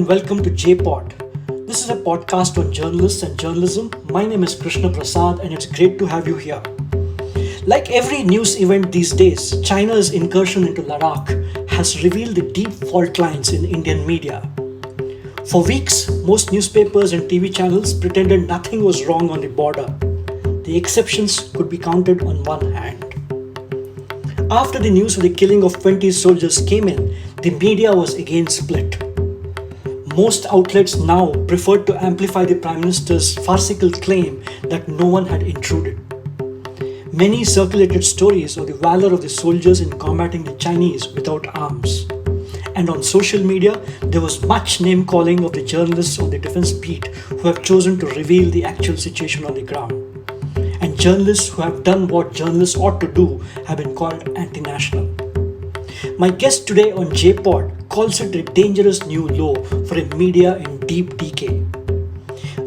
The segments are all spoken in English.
welcome to JPod. This is a podcast on journalists and journalism. My name is Krishna Prasad and it's great to have you here. Like every news event these days, China's incursion into Ladakh has revealed the deep fault lines in Indian media. For weeks, most newspapers and TV channels pretended nothing was wrong on the border. The exceptions could be counted on one hand. After the news of the killing of 20 soldiers came in, the media was again split. Most outlets now preferred to amplify the Prime Minister's farcical claim that no one had intruded. Many circulated stories of the valor of the soldiers in combating the Chinese without arms. And on social media, there was much name-calling of the journalists on the defense beat who have chosen to reveal the actual situation on the ground. And journalists who have done what journalists ought to do have been called anti-national. My guest today on JPod calls it a dangerous new low for a media in deep decay.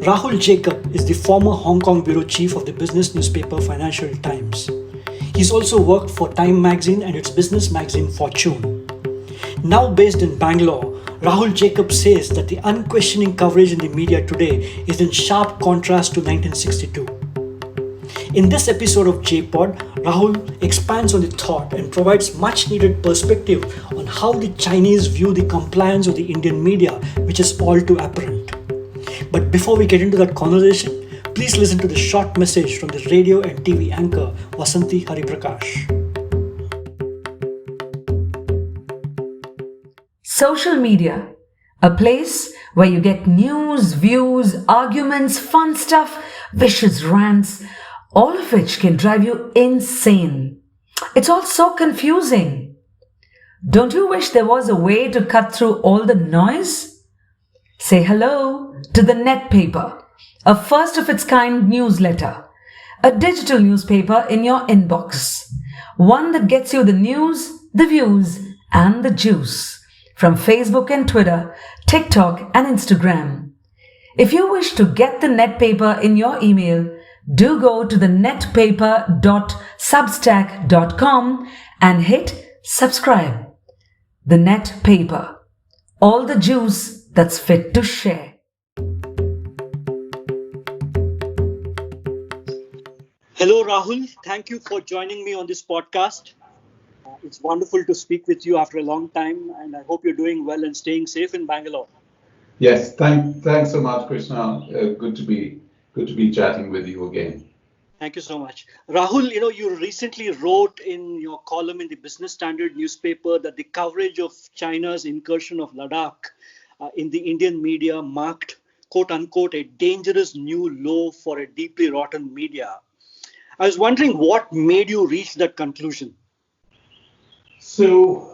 Rahul Jacob is the former Hong Kong bureau chief of the business newspaper Financial Times. He's also worked for Time magazine and its business magazine Fortune. Now based in Bangalore, Rahul Jacob says that the unquestioning coverage in the media today is in sharp contrast to 1962. In this episode of JPod, Rahul expands on the thought and provides much needed perspective on how the Chinese view the compliance of the Indian media, which is all too apparent. But before we get into that conversation, please listen to the short message from the radio and TV anchor Vasanthi Hariprakash. Social media, a place where you get news, views, arguments, fun stuff, vicious rants, all of which can drive you insane. It's all so confusing. Don't you wish there was a way to cut through all the noise? Say hello to the Net Paper, a first of its kind newsletter, a digital newspaper in your inbox, one that gets you the news, the views, and the juice from Facebook and Twitter, TikTok and Instagram. If you wish to get the Net Paper in your email, do go to the netpaper.substack.com and hit subscribe. The Net Paper. All the juice that's fit to share. Hello, Rahul. Thank you for joining me on this podcast. It's wonderful to speak with you after a long time, and I hope you're doing well and staying safe in Bangalore. Yes, thanks so much, Krishna. Good to be chatting with you again. Thank you so much. Rahul, you recently wrote in your column in the Business Standard newspaper that the coverage of China's incursion of Ladakh in the Indian media marked, quote unquote, a dangerous new low for a deeply rotten media. I was wondering what made you reach that conclusion? So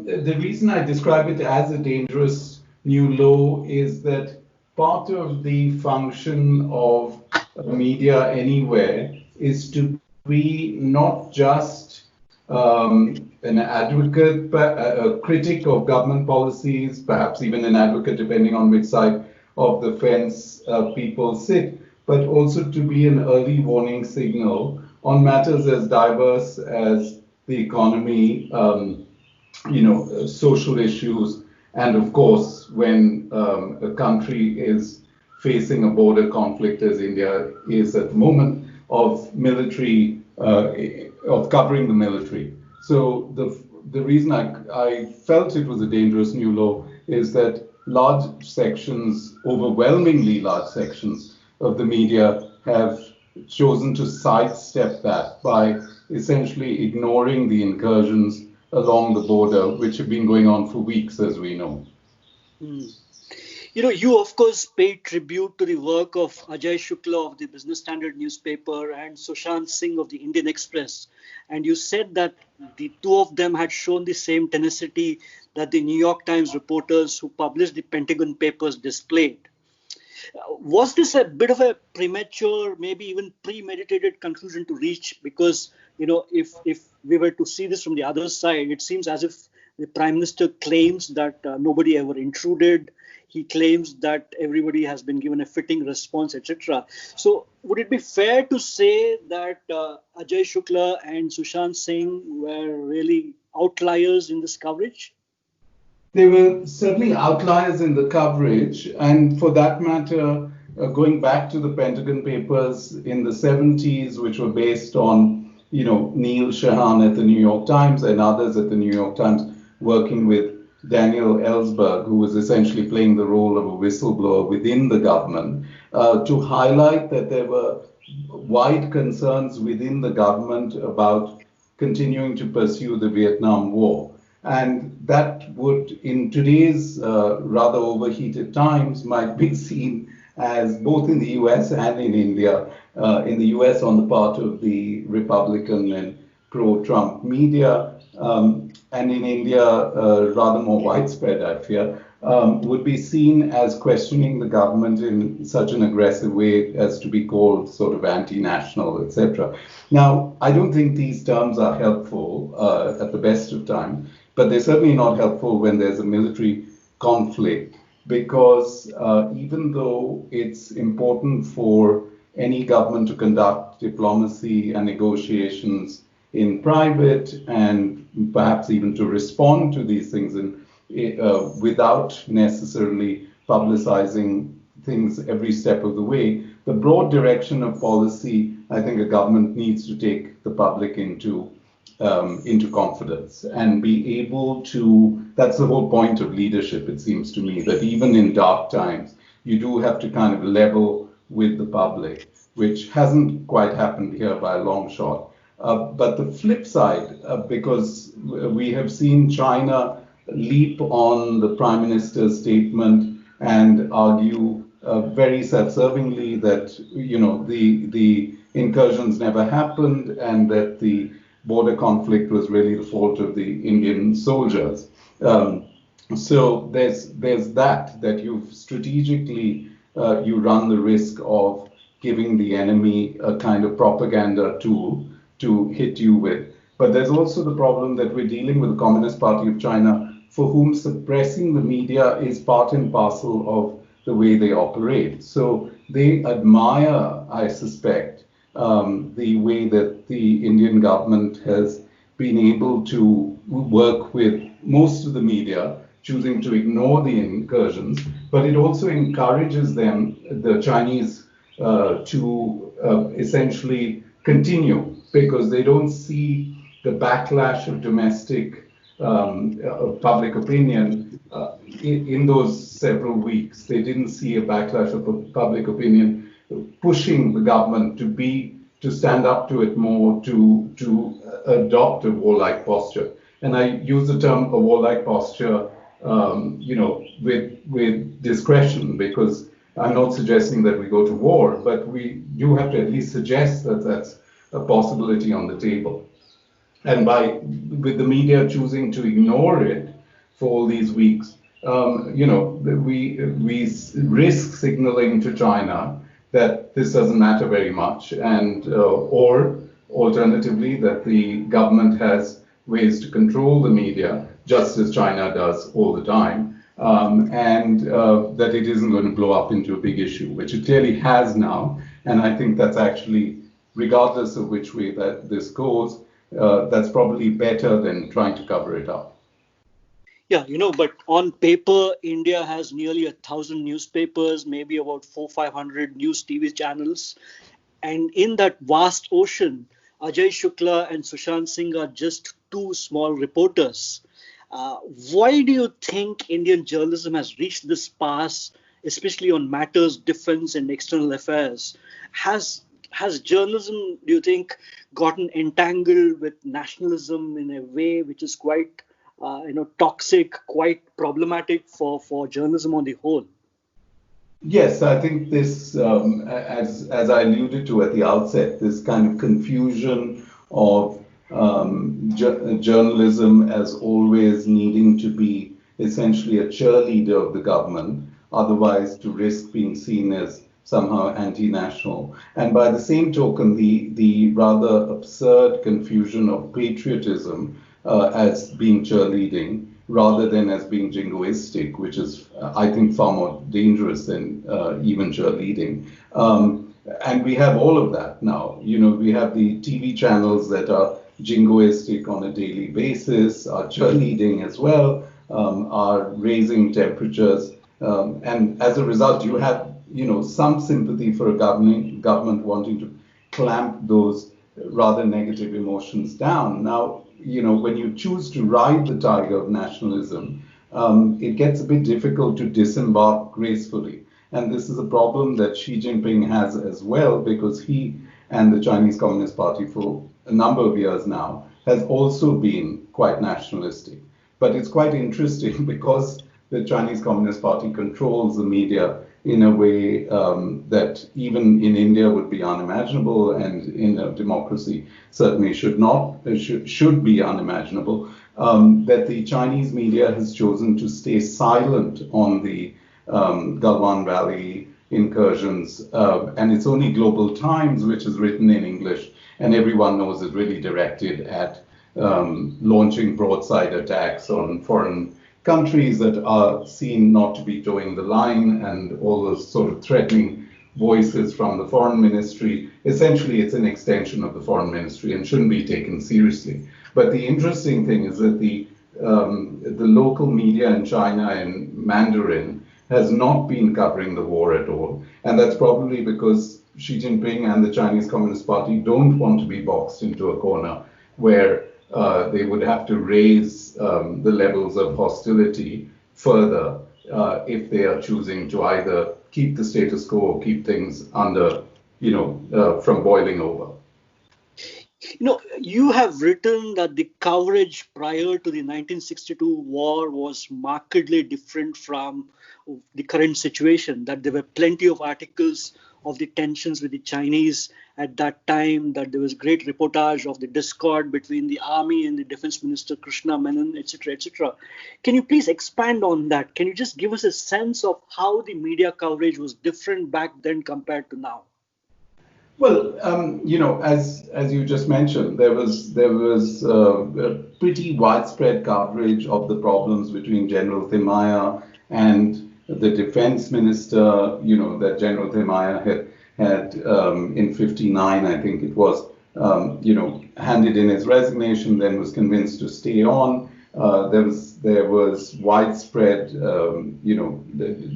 the reason I describe it as a dangerous new low is that part of the function of media anywhere is to be not just an advocate, but a critic of government policies, perhaps even an advocate, depending on which side of the fence people sit, but also to be an early warning signal on matters as diverse as the economy, social issues, and of course, when a country is facing a border conflict as India is at the moment of military, of covering the military. So the reason I felt it was a dangerous new law is that large sections, overwhelmingly large sections of the media have chosen to sidestep that by essentially ignoring the incursions along the border, which have been going on for weeks, as we know. You of course paid tribute to the work of Ajay Shukla of the Business Standard newspaper and Sushant Singh of the Indian Express. And you said that the two of them had shown the same tenacity that the New York Times reporters who published the Pentagon Papers displayed. Was this a bit of a premature, maybe even premeditated conclusion to reach? Because, if we were to see this from the other side, it seems as if the Prime Minister claims that nobody ever intruded. He claims that everybody has been given a fitting response, etc. So would it be fair to say that Ajay Shukla and Sushant Singh were really outliers in this coverage? There were certainly outliers in the coverage, and for that matter, going back to the Pentagon Papers in the 70s, which were based on, Neil Shehan at the New York Times and others at the New York Times working with Daniel Ellsberg, who was essentially playing the role of a whistleblower within the government, to highlight that there were wide concerns within the government about continuing to pursue the Vietnam War. And that would, in today's rather overheated times, might be seen as both in the US and in India, in the US on the part of the Republican and pro Trump media, and in India, rather more widespread, I fear, would be seen as questioning the government in such an aggressive way as to be called sort of anti-national, etc. Now, I don't think these terms are helpful at the best of times, but they're certainly not helpful when there's a military conflict, because even though it's important for any government to conduct diplomacy and negotiations in private and perhaps even to respond to these things without necessarily publicizing things every step of the way. The broad direction of policy, I think a government needs to take the public into confidence and be able to. That's the whole point of leadership, it seems to me, that even in dark times, you do have to kind of level with the public, which hasn't quite happened here by a long shot. But the flip side, because we have seen China leap on the prime minister's statement and argue very self-servingly that the incursions never happened and that the border conflict was really the fault of the Indian soldiers. So there's that you've strategically you run the risk of giving the enemy a kind of propaganda tool to hit you with. But there's also the problem that we're dealing with the Communist Party of China, for whom suppressing the media is part and parcel of the way they operate. So they admire, I suspect, the way that the Indian government has been able to work with most of the media, choosing to ignore the incursions, but it also encourages them, the Chinese, to essentially continue, because they don't see the backlash of domestic public opinion in those several weeks. They didn't see a backlash of public opinion pushing the government to stand up to it more, to adopt a warlike posture. And I use the term a warlike posture, with discretion, because I'm not suggesting that we go to war, but we do have to at least suggest that that's a possibility on the table. And with the media choosing to ignore it for all these weeks, we risk signaling to China that this doesn't matter very much, and or alternatively that the government has ways to control the media, just as China does all the time, and that it isn't going to blow up into a big issue, which it clearly has now. And I think that's actually, regardless of which way that this goes, that's probably better than trying to cover it up. Yeah, but on paper, India has nearly 1,000 newspapers, maybe about 500 news TV channels. And in that vast ocean, Ajay Shukla and Sushant Singh are just two small reporters. Uh, why do you think Indian journalism has reached this pass, especially on matters, defense, and external affairs? Has journalism, do you think, gotten entangled with nationalism in a way which is quite, toxic, quite problematic for journalism on the whole? Yes, I think this, as I alluded to at the outset, this kind of confusion of journalism as always needing to be essentially a cheerleader of the government, otherwise to risk being seen as somehow anti-national. And by the same token, the rather absurd confusion of patriotism as being cheerleading rather than as being jingoistic, which is, I think, far more dangerous than even cheerleading. And we have all of that now. We have the TV channels that are jingoistic on a daily basis, are cheerleading as well. are raising temperatures, and as a result, you have some sympathy for a government wanting to clamp those rather negative emotions down. Now, when you choose to ride the tiger of nationalism, it gets a bit difficult to disembark gracefully. And this is a problem that Xi Jinping has as well, because he and the Chinese Communist Party for a number of years now has also been quite nationalistic. But it's quite interesting because the Chinese Communist Party controls the media in a way that even in India would be unimaginable, and in a democracy certainly should be unimaginable. That the Chinese media has chosen to stay silent on the Galwan Valley incursions, and it's only Global Times which is written in English, and everyone knows is really directed at launching broadside attacks on foreign countries that are seen not to be towing the line, and all those sort of threatening voices from the foreign ministry. Essentially, it's an extension of the foreign ministry and shouldn't be taken seriously. But the interesting thing is that the local media in China in Mandarin has not been covering the war at all, and that's probably because Xi Jinping and the Chinese Communist Party don't want to be boxed into a corner where they would have to raise the levels of hostility further if they are choosing to either keep the status quo or keep things under, from boiling over. You have written that the coverage prior to the 1962 war was markedly different from the current situation, that there were plenty of articles of the tensions with the Chinese at that time, that there was great reportage of the discord between the army and the defense minister Krishna Menon, etc., etc. Can you please expand on that? Can you just give us a sense of how the media coverage was different back then compared to now? Well, as you just mentioned, there was a pretty widespread coverage of the problems between General Thimaeus and the defense minister. That General Thimaeus had in '59, I think it was, handed in his resignation, then was convinced to stay on. There was widespread,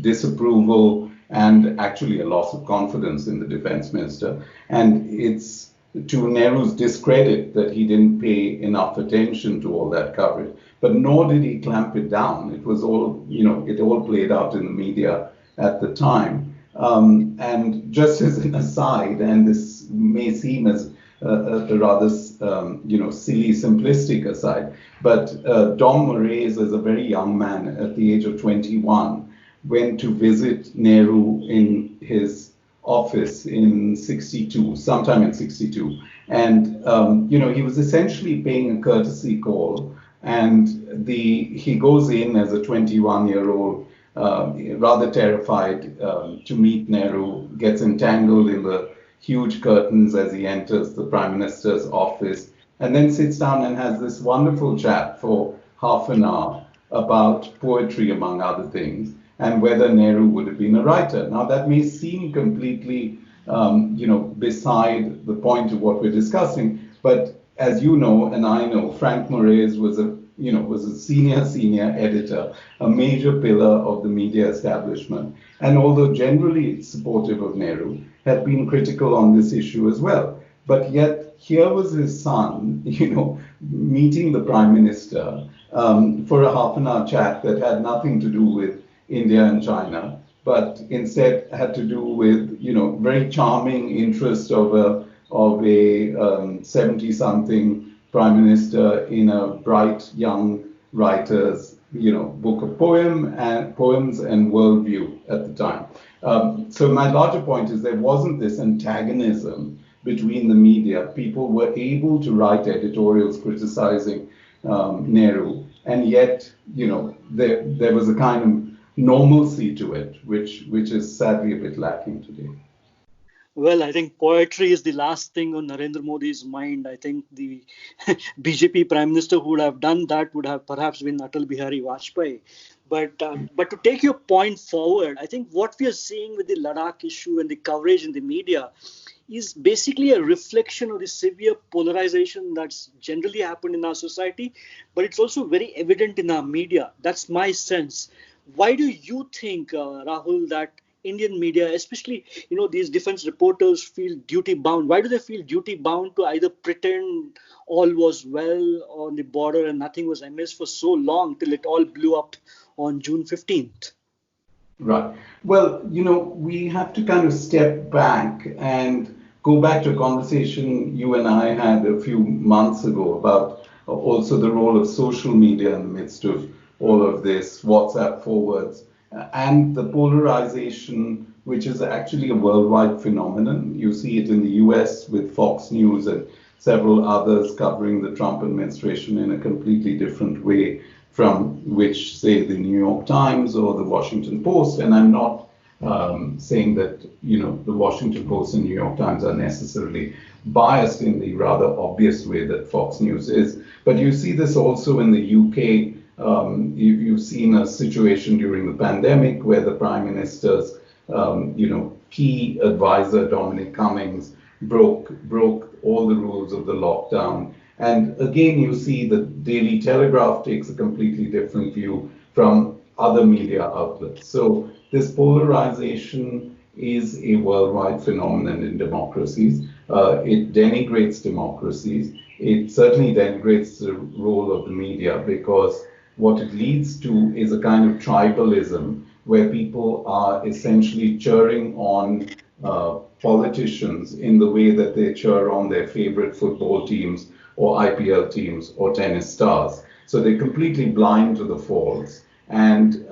disapproval and actually a loss of confidence in the defense minister. And it's to Nehru's discredit that he didn't pay enough attention to all that coverage. But nor did he clamp it down. It was all, it all played out in the media at the time. And just as an aside, and this may seem as a rather, silly, simplistic aside, but Dom Moraes, as a very young man at the age of 21, went to visit Nehru in his office in '62, sometime in '62. And, he was essentially paying a courtesy call. And he goes in as a 21-year-old, rather terrified to meet Nehru, gets entangled in the huge curtains as he enters the prime minister's office, and then sits down and has this wonderful chat for half an hour about poetry, among other things, and whether Nehru would have been a writer. Now, that may seem completely, beside the point of what we're discussing, but as you know, and I know, Frank Moraes was a senior editor, a major pillar of the media establishment, and although generally supportive of Nehru, had been critical on this issue as well. But yet, here was his son, meeting the prime minister for a half an hour chat that had nothing to do with India and China, but instead had to do with, very charming interest of a 70-something prime minister in a bright young writer's, book of poems and worldview at the time. So my larger point is there wasn't this antagonism between the media. People were able to write editorials criticizing Nehru, and yet, there was a kind of normalcy to it, which is sadly a bit lacking today. Well, I think poetry is the last thing on Narendra Modi's mind. I think the BJP Prime Minister who would have done that would have perhaps been Atal Bihari Vajpayee. But to take your point forward, I think what we are seeing with the Ladakh issue and the coverage in the media is basically a reflection of the severe polarization that's generally happened in our society, but it's also very evident in our media. That's my sense. Why do you think, Rahul, that Indian media, especially these defense reporters, feel duty bound? Why do they feel duty bound to either pretend all was well on the border and nothing was amiss for so long till it all blew up on June 15th? Right. Well, we have to kind of step back and go back to a conversation you and I had a few months ago about also the role of social media in the midst of all of this, WhatsApp forwards, and the polarization, which is actually a worldwide phenomenon. You see it in the US with Fox News and several others covering the Trump administration in a completely different way from which, say, the New York Times or the Washington Post. And I'm not saying that the Washington Post and New York Times are necessarily biased in the rather obvious way that Fox News is. But you see this also in the UK. You've seen a situation during the pandemic where the Prime Minister's key advisor Dominic Cummings broke all the rules of the lockdown. And again, you see the Daily Telegraph takes a completely different view from other media outlets. So this polarization is a worldwide phenomenon in democracies. It denigrates democracies. It certainly denigrates the role of the media, because what it leads to is a kind of tribalism where people are essentially cheering on politicians in the way that they cheer on their favorite football teams or IPL teams or tennis stars. So they're completely blind to the faults. And,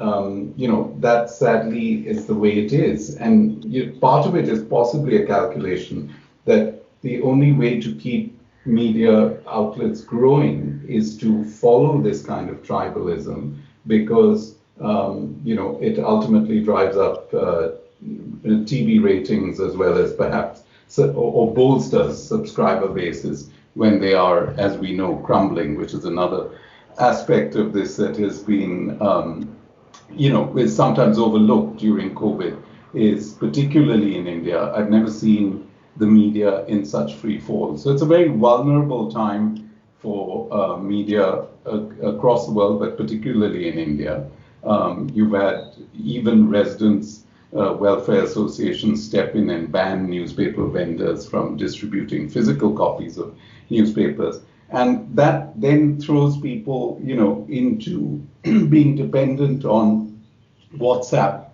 that sadly is the way it is. And part of it is possibly a calculation that the only way to keep media outlets growing is to follow this kind of tribalism, because, it ultimately drives up TV ratings as well as perhaps or bolsters subscriber bases when they are, as we know, crumbling, which is another aspect of this that has been, is sometimes overlooked during COVID, is particularly in India. I've never seen the media in such free fall. So it's a very vulnerable time for media across the world, but particularly in India. You've had even residents' welfare associations step in and ban newspaper vendors from distributing physical copies of newspapers. And that then throws people, into being dependent on WhatsApp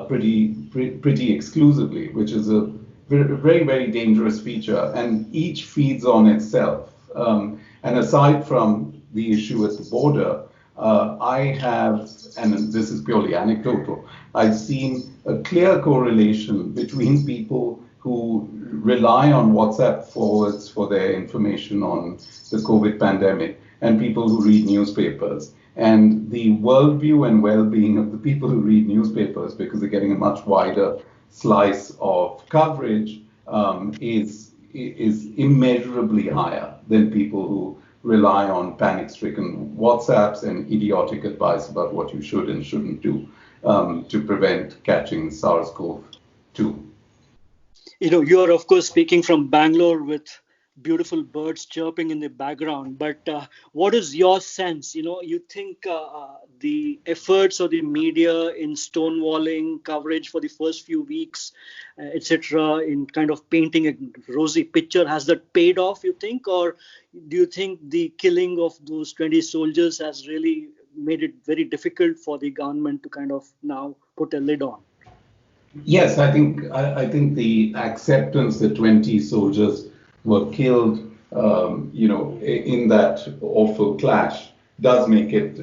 pretty exclusively, which is a very, very dangerous feature. And each feeds on itself. And aside from the issue at the border, I have, and this is purely anecdotal, I've seen a clear correlation between people who rely on WhatsApp forwards for their information on the COVID pandemic and people who read newspapers. And the worldview and well-being of the people who read newspapers, because they're getting a much wider slice of coverage, is immeasurably higher than people who rely on panic-stricken WhatsApps and idiotic advice about what you should and shouldn't do to prevent catching SARS-CoV-2. You are, of course, speaking from Bangalore with beautiful birds chirping in the background. But what is your sense? You think the efforts of the media in stonewalling coverage for the first few weeks, etc., in kind of painting a rosy picture, has that paid off, you think? Or do you think the killing of those 20 soldiers has really made it very difficult for the government to kind of now put a lid on? Yes, I think the acceptance that 20 soldiers were killed, in that awful clash, does make it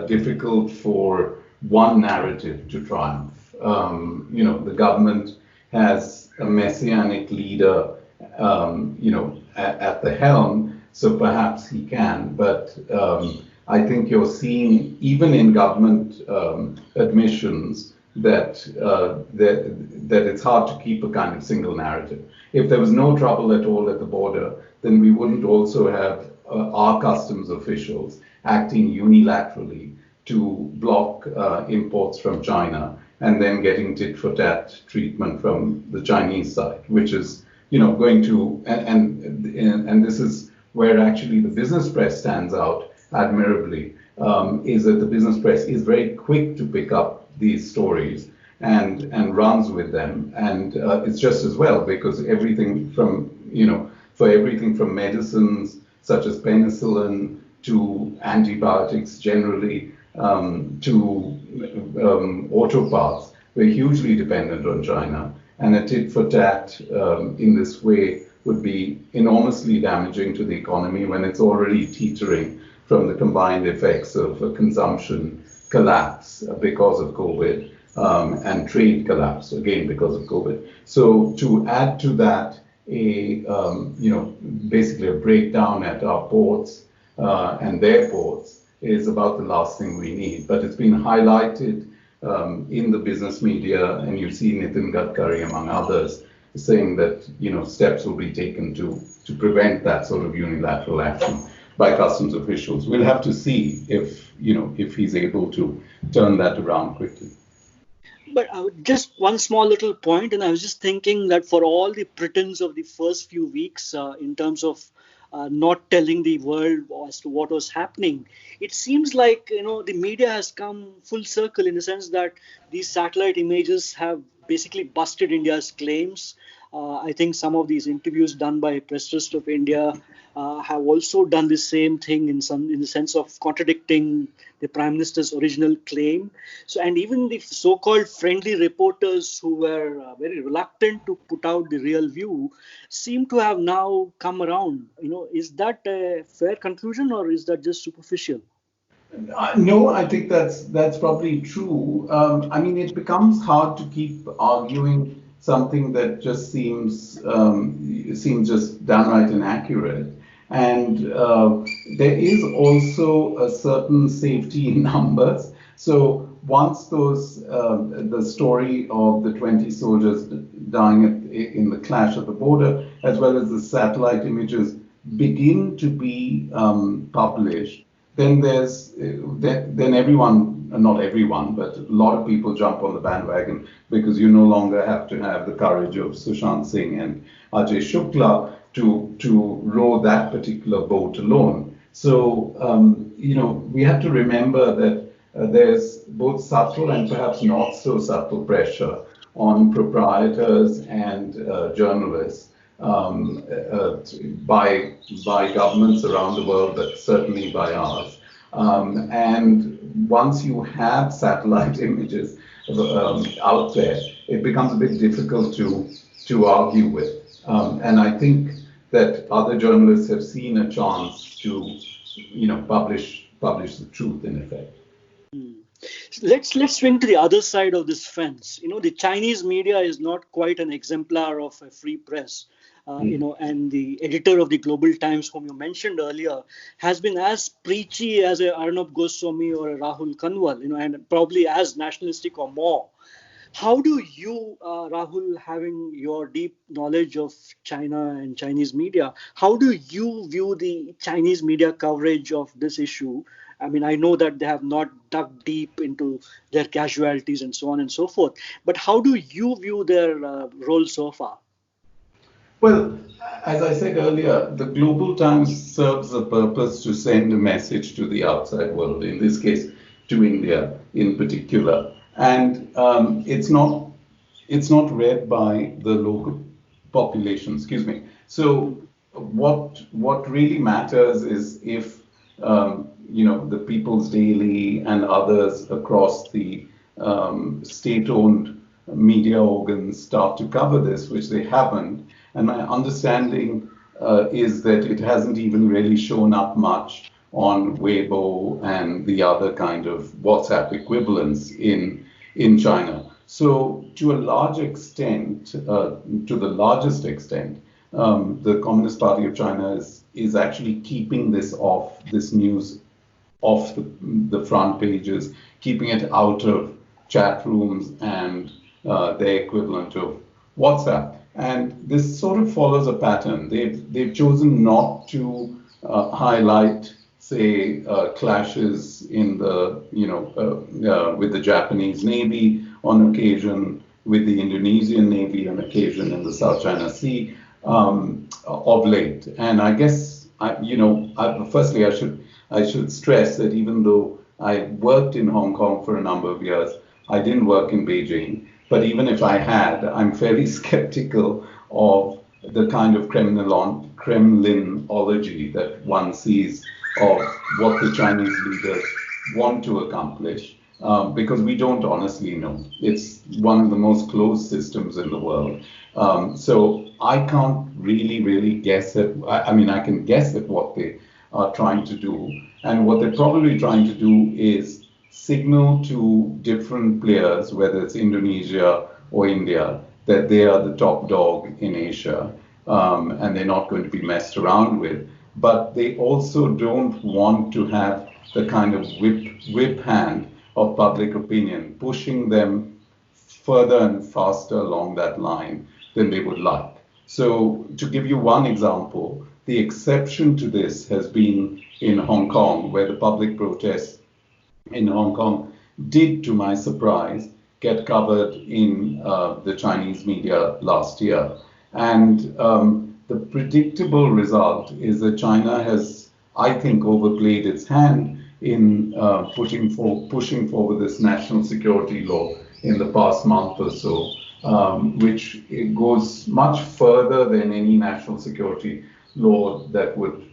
difficult for one narrative to triumph. The government has a messianic leader, at the helm, so perhaps he can. But I think you're seeing, even in government admissions, that it's hard to keep a kind of single narrative. If there was no trouble at all at the border, then we wouldn't also have our customs officials acting unilaterally to block imports from China and then getting tit for tat treatment from the Chinese side, which is, going to, and this is where actually the business press stands out admirably, is that the business press is very quick to pick up these stories and runs with them, and it's just as well because everything from for everything from medicines such as penicillin to antibiotics generally, to auto parts, we're hugely dependent on China. And a tit for tat in this way would be enormously damaging to the economy when it's already teetering from the combined effects of a consumption collapse because of COVID, and trade collapse again because of COVID. So to add to that basically a breakdown at our ports and their ports is about the last thing we need. But it's been highlighted in the business media, and you see Nitin Gadkari, among others, saying that steps will be taken to prevent that sort of unilateral action by customs officials. We'll have to see if he's able to turn that around quickly. But just one small little point, and I was just thinking that for all the pretense of the first few weeks, in terms of not telling the world as to what was happening, it seems like the media has come full circle in the sense that these satellite images have basically busted India's claims. I think some of these interviews done by Press Trust of India have also done the same thing in the sense of contradicting the Prime Minister's original claim. So, and even the so-called friendly reporters who were very reluctant to put out the real view seem to have now come around. Is that a fair conclusion, or is that just superficial? No, I think that's probably true. I mean, it becomes hard to keep arguing something that just seems just downright inaccurate. And there is also a certain safety in numbers. So once the story of the 20 soldiers dying in the clash at the border, as well as the satellite images, begin to be published, then then everyone, not everyone, but a lot of people jump on the bandwagon because you no longer have to have the courage of Sushant Singh and Ajay Shukla to row that particular boat alone. So we have to remember that there's both subtle and perhaps not so subtle pressure on proprietors and journalists, by governments around the world, but certainly by ours. And once you have satellite images out there, it becomes a bit difficult to argue with. And I think that other journalists have seen a chance to, publish the truth in effect. Let's swing to the other side of this fence. The Chinese media is not quite an exemplar of a free press. And the editor of the Global Times, whom you mentioned earlier, has been as preachy as a Arnab Goswami or a Rahul Kanwal, and probably as nationalistic or more. How do you, Rahul, having your deep knowledge of China and Chinese media, how do you view the Chinese media coverage of this issue? I mean, I know that they have not dug deep into their casualties and so on and so forth, but how do you view their role so far? Well, as I said earlier, the Global Times serves a purpose to send a message to the outside world, in this case, to India in particular. And it's not read by the local population. Excuse me. So what really matters is if the People's Daily and others across the state-owned media organs start to cover this, which they haven't. And my understanding is that it hasn't even really shown up much on Weibo and the other kind of WhatsApp equivalents in China. So to a large extent, to the largest extent, the Communist Party of China is actually keeping this news off the front pages, keeping it out of chat rooms and their equivalent of WhatsApp. And this sort of follows a pattern. They've chosen not to highlight, say, clashes in the with the Japanese Navy on occasion, with the Indonesian Navy on occasion in the South China Sea, of late. And I guess firstly I should stress that even though I worked in Hong Kong for a number of years, I didn't work in Beijing. But even if I had, I'm fairly skeptical of the kind of Kremlinology that one sees of what the Chinese leaders want to accomplish, because we don't honestly know. It's one of the most closed systems in the world. So I can't really guess at, I mean, I can guess at what they are trying to do. And what they're probably trying to do is signal to different players, whether it's Indonesia or India, that they are the top dog in Asia, and they're not going to be messed around with. But they also don't want to have the kind of whip hand of public opinion pushing them further and faster along that line than they would like. So, to give you one example, the exception to this has been in Hong Kong, where the public protests in Hong Kong did, to my surprise, get covered in the Chinese media last year. And the predictable result is that China has, I think, overplayed its hand in pushing forward this national security law in the past month or so, which it goes much further than any national security law that would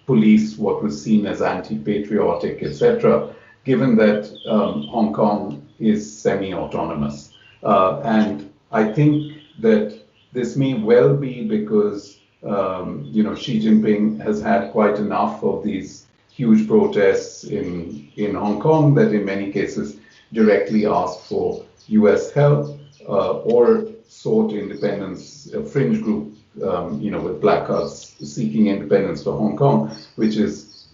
police what was seen as anti-patriotic, etc., given that Hong Kong is semi-autonomous. And I think that this may well be because Xi Jinping has had quite enough of these huge protests in Hong Kong that in many cases directly asked for US help or sought independence, a fringe group, with placards seeking independence for Hong Kong, which is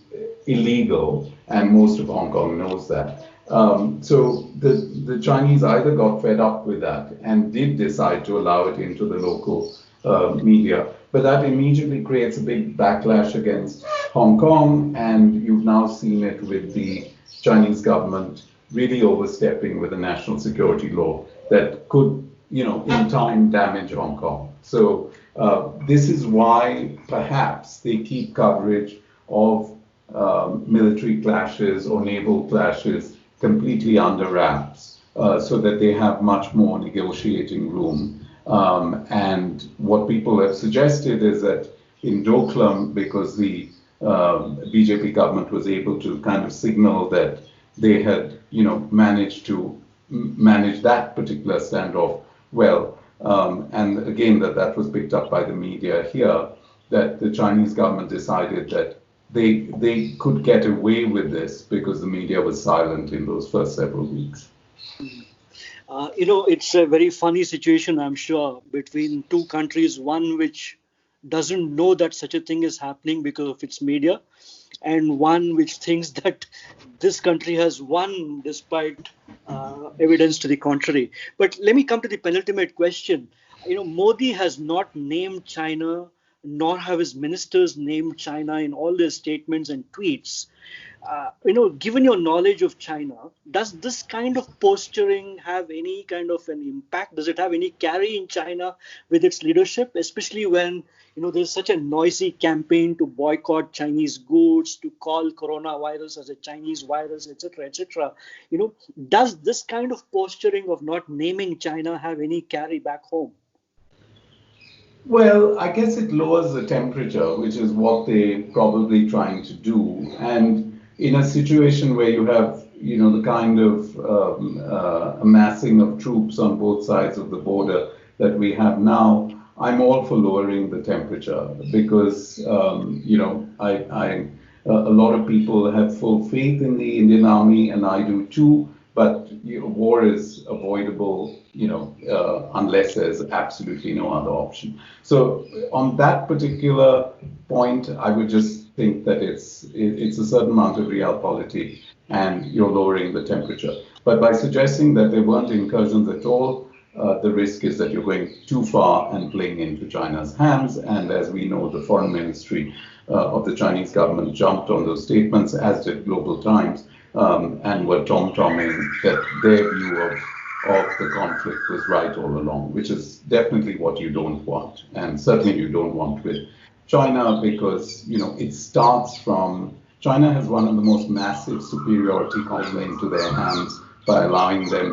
illegal, and most of Hong Kong knows that. So the Chinese either got fed up with that and did decide to allow it into the local media, but that immediately creates a big backlash against Hong Kong, and you've now seen it with the Chinese government really overstepping with a national security law that could, in time damage Hong Kong. So this is why perhaps they keep coverage of military clashes or naval clashes completely under wraps, so that they have much more negotiating room. And what people have suggested is that in Doklam, because the BJP government was able to kind of signal that they had, managed to manage that particular standoff well, and again that was picked up by the media here, that the Chinese government decided that they could get away with this because the media was silent in those first several weeks. It's a very funny situation, I'm sure, between two countries, one which doesn't know that such a thing is happening because of its media, and one which thinks that this country has won despite evidence to the contrary. But let me come to the penultimate question. Modi has not named China, nor have his ministers named China in all their statements and tweets. Given your knowledge of China, does this kind of posturing have any kind of an impact? Does it have any carry in China with its leadership, especially when there's such a noisy campaign to boycott Chinese goods, to call coronavirus as a Chinese virus, etc., etc. Does this kind of posturing of not naming China have any carry back home? Well, I guess it lowers the temperature, which is what they're probably trying to do. And in a situation where you have, the kind of amassing of troops on both sides of the border that we have now, I'm all for lowering the temperature because, a lot of people have full faith in the Indian Army, and I do too. But war is avoidable, unless there's absolutely no other option. So on that particular point, I would just think that it's a certain amount of realpolitik, and you're lowering the temperature. But by suggesting that there weren't incursions at all, the risk is that you're going too far and playing into China's hands. And as we know, the foreign ministry of the Chinese government jumped on those statements, as did Global Times, and were tom-tomming that their view of the conflict was right all along, which is definitely what you don't want. And certainly you don't want with China because, it starts from China has one of the most massive superiority coming into their hands by allowing their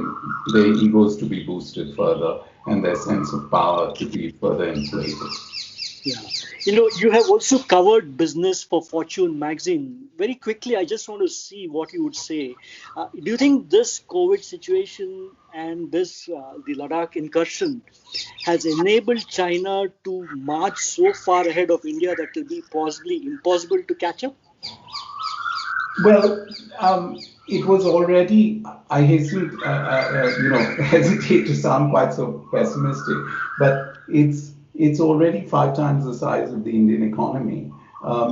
egos to be boosted further and their sense of power to be further inflated. Yeah. You have also covered business for Fortune magazine. Very quickly, I just want to see what you would say. Do you think this COVID situation and the Ladakh incursion has enabled China to march so far ahead of India that it will be possibly impossible to catch up? Well, it was already, I hesitate to sound quite so pessimistic, but it's already 5 times the size of the Indian economy.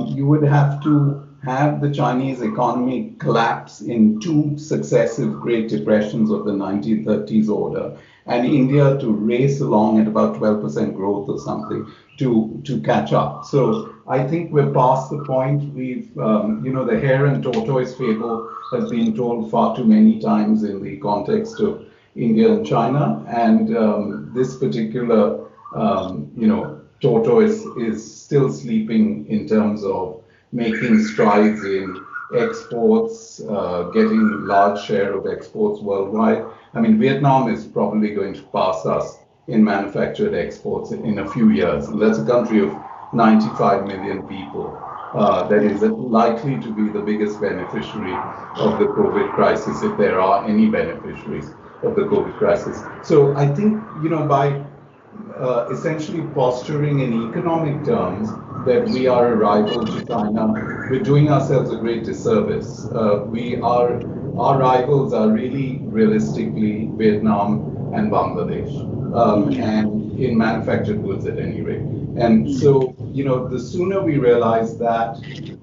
You would have to have the Chinese economy collapse in two successive Great Depressions of the 1930s order, and India to race along at about 12% growth or something to catch up. So I think we're past the point. The hare and tortoise fable has been told far too many times in the context of India and China, and this particular, tortoise is still sleeping in terms of making strides in exports, getting large share of exports worldwide. I mean, Vietnam is probably going to pass us in manufactured exports in a few years. And that's a country of 95 million people that is likely to be the biggest beneficiary of the COVID crisis, if there are any beneficiaries of the COVID crisis. So I think, by essentially posturing in economic terms that we are a rival to China, we're doing ourselves a great disservice. Our rivals are really realistically Vietnam and Bangladesh, and in manufactured goods at any rate. And so, the sooner we realize that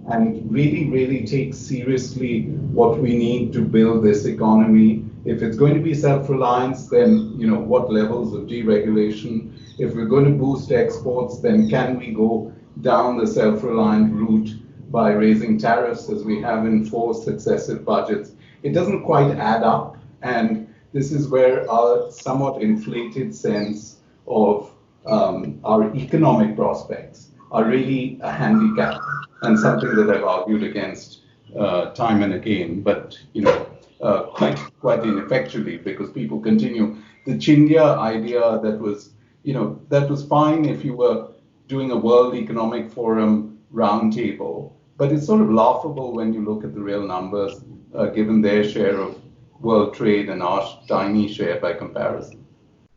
and really, really take seriously what we need to build this economy. If it's going to be self-reliance, then what levels of deregulation? If we're going to boost exports, then can we go down the self-reliant route by raising tariffs as we have in 4 successive budgets? It doesn't quite add up, and this is where our somewhat inflated sense of our economic prospects are really a handicap and something that I've argued against time and again, but quite ineffectually because people continue the Chindia idea that was fine if you were doing a World Economic Forum roundtable, but it's sort of laughable when you look at the real numbers, given their share of world trade and our tiny share by comparison.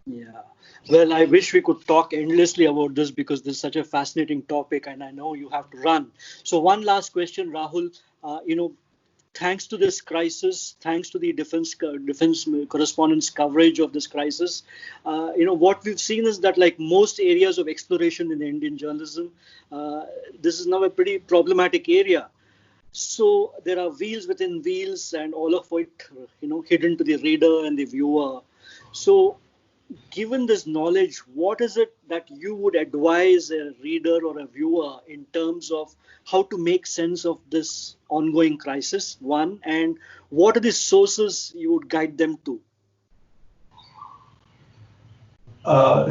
Yeah. Well, I wish we could talk endlessly about this because this is such a fascinating topic, and I know you have to run. So, one last question, Rahul. Thanks to this crisis, thanks to the defense correspondence coverage of this crisis, what we've seen is that, like most areas of exploration in Indian journalism, this is now a pretty problematic area. So there are wheels within wheels, and all of it, hidden to the reader and the viewer. So given this knowledge, what is it that you would advise a reader or a viewer in terms of how to make sense of this ongoing crisis? One, and what are the sources you would guide them to? Uh,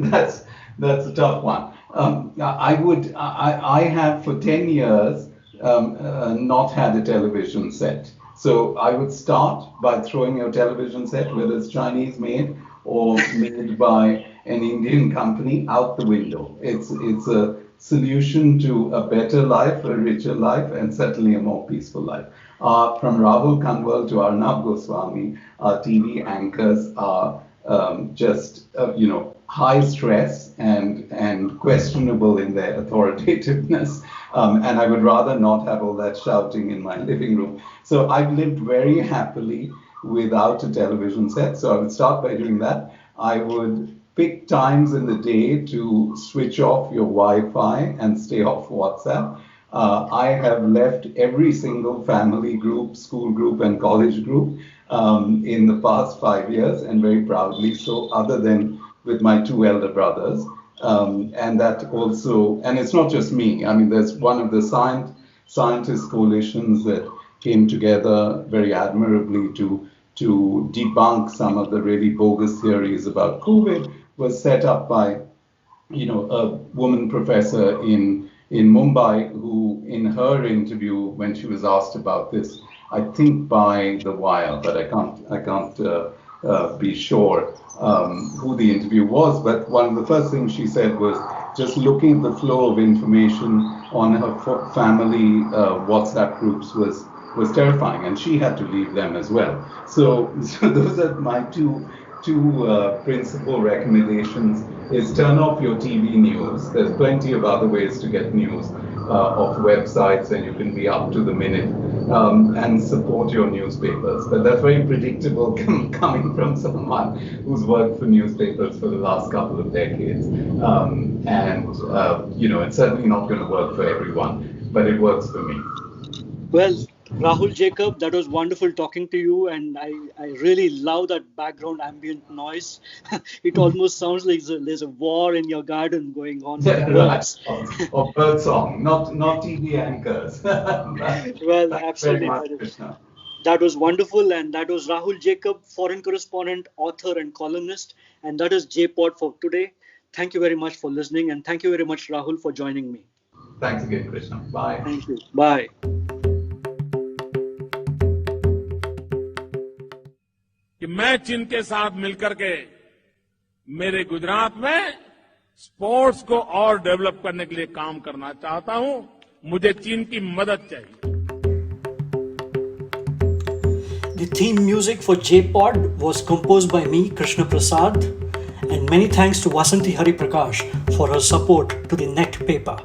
that's that's a tough one. I have for 10 years not had a television set. So I would start by throwing a television set, whether it's Chinese made or made by an Indian company, out the window. It's a solution to a better life, a richer life, and certainly a more peaceful life. From Rahul Kanwal to Arnab Goswami, our TV anchors are just high stress and questionable in their authoritativeness. And I would rather not have all that shouting in my living room. So I've lived very happily without a television set. So I would start by doing that. I would pick times in the day to switch off your Wi-Fi and stay off WhatsApp. I have left every single family group, school group, and college group in the past 5 years, and very proudly so, other than with my two elder brothers. And that also, and it's not just me. I mean, there's one of the scientist coalitions that came together very admirably to to debunk some of the really bogus theories about COVID was set up by a woman professor in Mumbai who, in her interview, when she was asked about this, I think by The Wire, but I can't be sure who the interview was. But one of the first things she said was just looking at the flow of information on her family WhatsApp groups was terrifying, and she had to leave them as well. So those are my two principal recommendations: is turn off your TV news. There's plenty of other ways to get news off websites, and you can be up to the minute, and support your newspapers. But that's very predictable coming from someone who's worked for newspapers for the last couple of decades. It's certainly not going to work for everyone, but it works for me. Well, Rahul Jacob, that was wonderful talking to you, and I really love that background ambient noise. It almost sounds like there's a war in your garden going on with Right. birds. Or bird song, not TV anchors. Well, Thanks very absolutely. much, Krishna. That was wonderful, and that was Rahul Jacob, foreign correspondent, author, and columnist. And that is JPod for today. Thank you very much for listening, and thank you very much, Rahul, for joining me. Thanks again, Krishna. Bye. Thank you. Bye. कि मैं चीन के साथ मिलकर के मेरे गुजरात में sports को और डेवलप करने के लिए काम करना चाहता हूं. मुझे चीन की मदद चाहिए. The theme music for JPod was composed by me, Krishna Prasad, and many thanks to Vasanti Hari Prakash for her support to the Net paper.